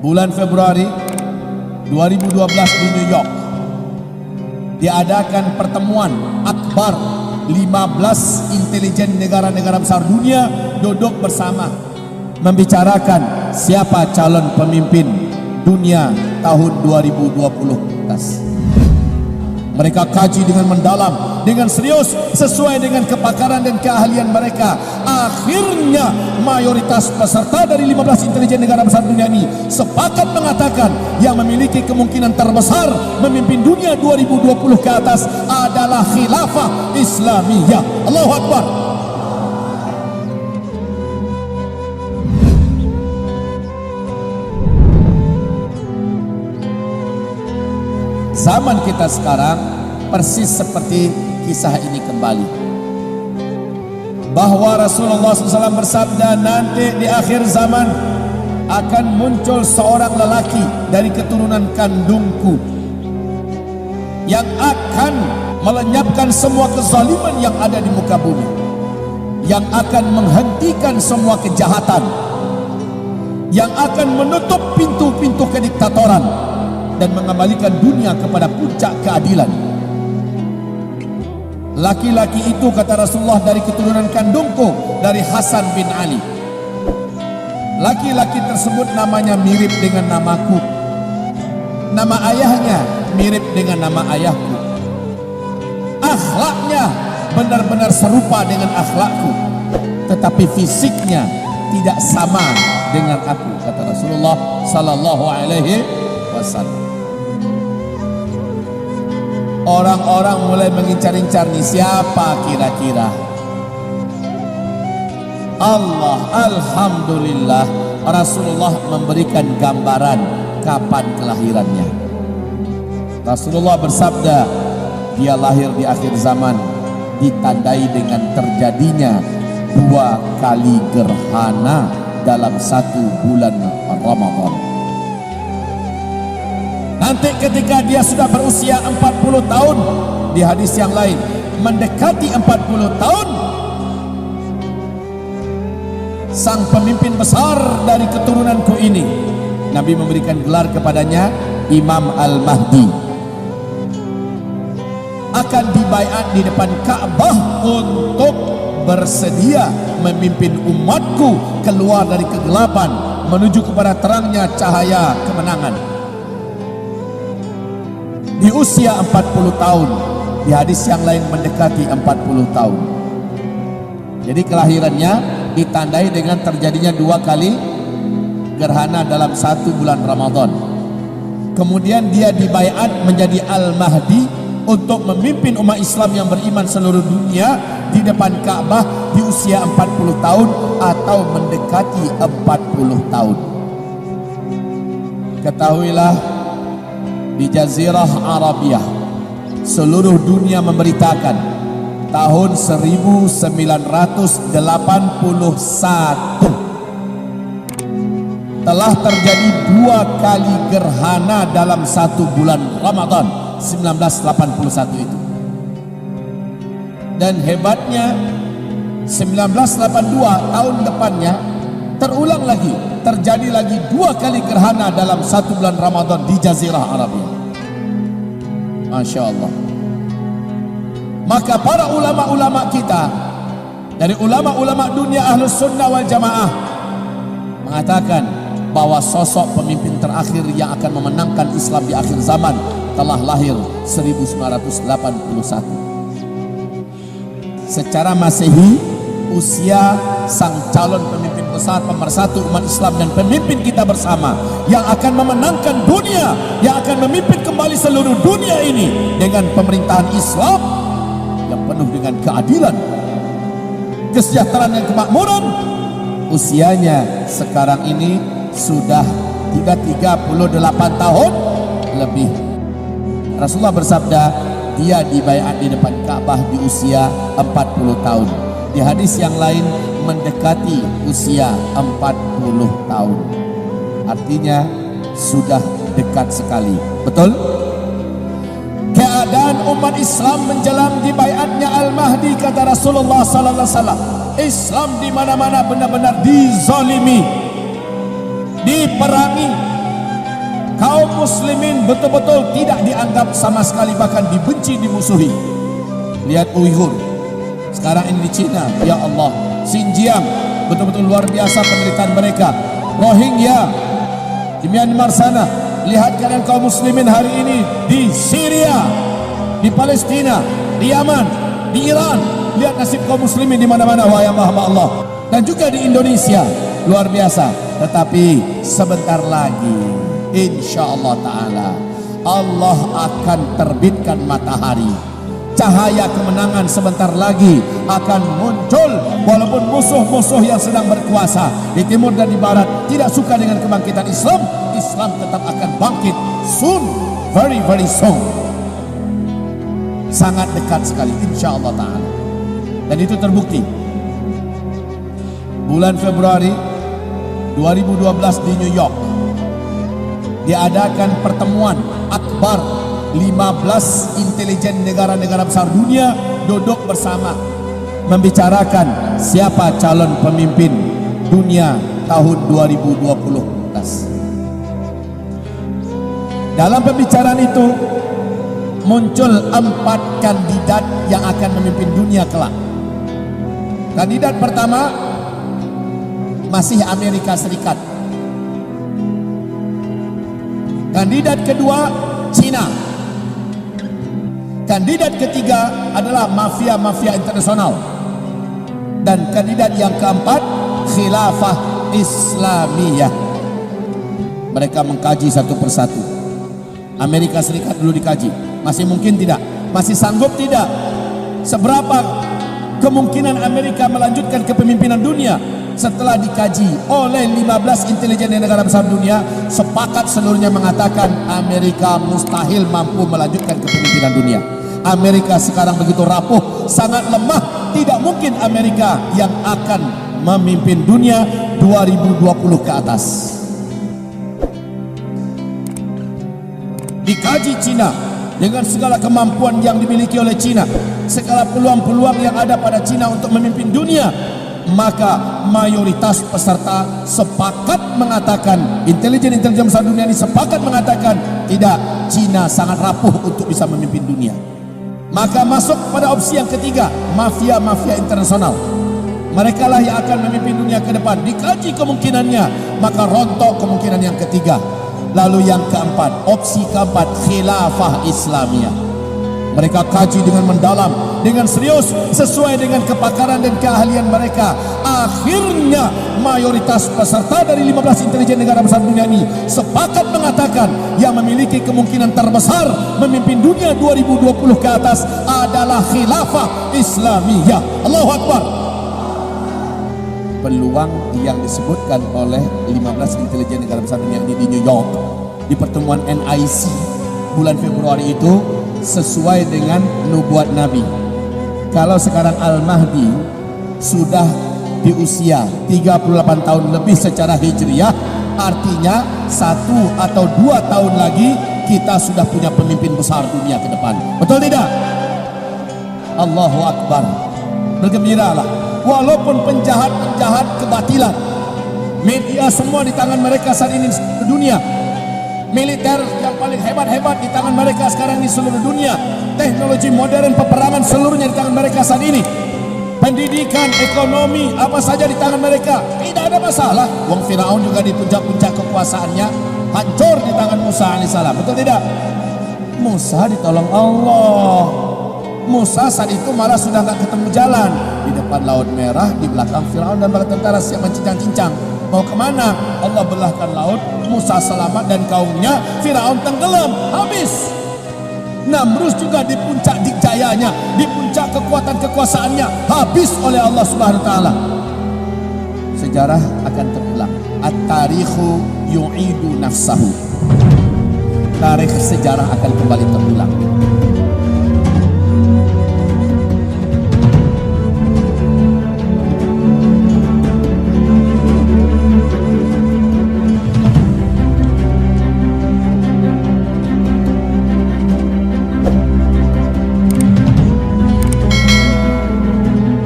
Bulan Februari 2012 di New York diadakan pertemuan akbar 15 intelijen negara-negara besar dunia duduk bersama membicarakan siapa calon pemimpin dunia tahun 2020 atas. Mereka kaji dengan mendalam, dengan serius, sesuai dengan kepakaran dan keahlian mereka. Akhirnya mayoritas peserta dari 15 intelijen negara besar dunia ini sepakat mengatakan yang memiliki kemungkinan terbesar memimpin dunia 2020 ke atas adalah khilafah Islamiyah. Allahu Akbar. Zaman kita sekarang persis seperti kisah ini kembali, bahwa Rasulullah SAW bersabda, nanti di akhir zaman akan muncul seorang lelaki dari keturunan kandungku yang akan melenyapkan semua kezaliman yang ada di muka bumi, yang akan menghentikan semua kejahatan, yang akan menutup pintu-pintu kediktatoran dan mengembalikan dunia kepada puncak keadilan. Laki-laki itu, kata Rasulullah, dari keturunan kandungku, dari Hasan bin Ali. Laki-laki tersebut namanya mirip dengan namaku, nama ayahnya mirip dengan nama ayahku, akhlaknya benar-benar serupa dengan akhlakku, tetapi fisiknya tidak sama dengan aku, kata Rasulullah sallallahu alaihi wasallam. Orang-orang mulai mengincar-incar nih, siapa kira-kira? Allah, alhamdulillah, Rasulullah memberikan gambaran kapan kelahirannya. Rasulullah bersabda, dia lahir di akhir zaman, ditandai dengan terjadinya 2 kali gerhana dalam 1 bulan Ramadan. Nanti ketika dia sudah berusia 40 tahun, di hadis yang lain mendekati 40 tahun, sang pemimpin besar dari keturunanku ini, Nabi memberikan gelar kepadanya Imam Al-Mahdi, akan dibaiat di depan Ka'bah untuk bersedia memimpin umatku keluar dari kegelapan menuju kepada terangnya cahaya kemenangan. Di usia 40 tahun, di hadis yang lain mendekati 40 tahun. Jadi kelahirannya ditandai dengan terjadinya 2 kali gerhana dalam 1 bulan Ramadan. Kemudian dia dibaiat menjadi Al-Mahdi untuk memimpin umat Islam yang beriman seluruh dunia di depan Ka'bah di usia 40 tahun atau mendekati 40 tahun. Ketahuilah, di Jazirah Arabia seluruh dunia memberitakan tahun 1981 telah terjadi 2 kali gerhana dalam 1 bulan Ramadan 1981 itu. Dan hebatnya 1982 tahun depannya terulang lagi, terjadi lagi 2 kali gerhana dalam 1 bulan Ramadan di Jazirah Arabia. Masya Allah. Maka para ulama-ulama kita, dari ulama-ulama dunia Ahlus Sunnah wal Jamaah, mengatakan bahwa sosok pemimpin terakhir yang akan memenangkan Islam di akhir zaman telah lahir 1981. Secara Masehi, usia sang calon pemimpin besar, pemersatu umat Islam dan pemimpin kita bersama yang akan memenangkan dunia, yang akan memimpin kembali seluruh dunia ini dengan pemerintahan Islam yang penuh dengan keadilan, kesejahteraan dan kemakmuran, usianya sekarang ini sudah 38 tahun lebih. Rasulullah bersabda, dia dibaiat di depan Ka'bah di usia 40 tahun. Di hadis yang lain mendekati usia 40 tahun. Artinya sudah dekat sekali. Betul? Keadaan umat Islam menjelang dibaiatnya Al-Mahdi, kata Rasulullah sallallahu alaihi wasallam, Islam di mana-mana benar-benar dizalimi, diperangi. Kaum muslimin betul-betul tidak dianggap sama sekali, bahkan dibenci, dimusuhi. Lihat Uighur, sekarang ini di Cina, ya Allah. Xinjiang, betul-betul luar biasa penderitaan mereka. Rohingya di Myanmar sana. Lihat keadaan kaum muslimin hari ini di Syria, di Palestina, di Yaman, di Iran. Lihat nasib kaum muslimin di mana-mana, wahai hamba Allah. Dan juga di Indonesia, luar biasa. Tetapi sebentar lagi, insya Allah Ta'ala, Allah akan terbitkan matahari. Cahaya kemenangan sebentar lagi akan muncul. Walaupun musuh-musuh yang sedang berkuasa di timur dan di barat tidak suka dengan kebangkitan Islam, Islam tetap akan bangkit soon, very very soon. Sangat dekat sekali, insya Allah Ta'ala. Dan itu terbukti. Bulan Februari 2012 di New York diadakan pertemuan akbar 15 intelijen negara-negara besar dunia duduk bersama membicarakan siapa calon pemimpin dunia tahun 2020. Dalam pembicaraan itu muncul 4 kandidat yang akan memimpin dunia kelak. Kandidat pertama masih Amerika Serikat. Kandidat kedua Cina. Kandidat ketiga adalah mafia-mafia internasional. Dan kandidat yang keempat khilafah Islamiyah. Mereka mengkaji satu persatu. Amerika Serikat dulu dikaji, masih mungkin tidak, masih sanggup tidak, seberapa kemungkinan Amerika melanjutkan kepemimpinan dunia. Setelah dikaji oleh 15 intelijen negara besar dunia, sepakat seluruhnya mengatakan Amerika mustahil mampu melanjutkan kepemimpinan dunia. Amerika sekarang begitu rapuh, sangat lemah, tidak mungkin Amerika yang akan memimpin dunia 2020 ke atas. Dikaji Cina dengan segala kemampuan yang dimiliki oleh Cina, segala peluang-peluang yang ada pada Cina untuk memimpin dunia, maka mayoritas peserta sepakat mengatakan, intelijen-intelijen besar dunia ini sepakat mengatakan tidak, Cina sangat rapuh untuk bisa memimpin dunia. Maka masuk pada opsi yang ketiga, mafia-mafia internasional. Mereka lah yang akan memimpin dunia ke depan. Dikaji kemungkinannya, maka rontok kemungkinan yang ketiga. Lalu yang keempat, opsi keempat, khilafah Islamiyah. Mereka kaji dengan mendalam, dengan serius, sesuai dengan kepakaran dan keahlian mereka. Akhirnya mayoritas peserta dari 15 intelijen negara besar dunia ini sepakat mengatakan yang memiliki kemungkinan terbesar memimpin dunia 2020 ke atas adalah khilafah Islamiyah. Allahu Akbar. Peluang yang disebutkan oleh 15 intelijen negara besar dunia ini di New York di pertemuan NIC bulan Februari itu sesuai dengan nubuat Nabi. Kalau sekarang Al-Mahdi sudah di usia 38 tahun lebih secara hijriyah, artinya 1 atau 2 tahun lagi kita sudah punya pemimpin besar dunia ke depan. Betul tidak? Allahu Akbar. Bergembiralah. Walaupun penjahat-penjahat kebatilan, media semua di tangan mereka saat ini di dunia, militer yang paling hebat-hebat di tangan mereka sekarang di seluruh dunia, teknologi modern peperangan seluruhnya di tangan mereka saat ini, pendidikan, ekonomi, apa saja di tangan mereka, tidak ada masalah. Wong Firaun juga di puncak-puncak kekuasaannya hancur di tangan Musa alaihissalam. Betul tidak? Musa ditolong Allah. Musa saat itu malah sudah nggak ketemu jalan, di depan Laut Merah, di belakang Firaun dan bala tentara siap mencincang-cincang. Mau kemana? Allah belahkan laut, Musa selamat dan kaumnya, Firaun tenggelam, habis. Namrus juga di puncak dijayanya, di puncak kekuatan kekuasaannya, habis oleh Allah Subhanahu wa taala. Sejarah akan terulang. At-tarikhu yu'idu nafsahu. Tarikh sejarah akan kembali terulang.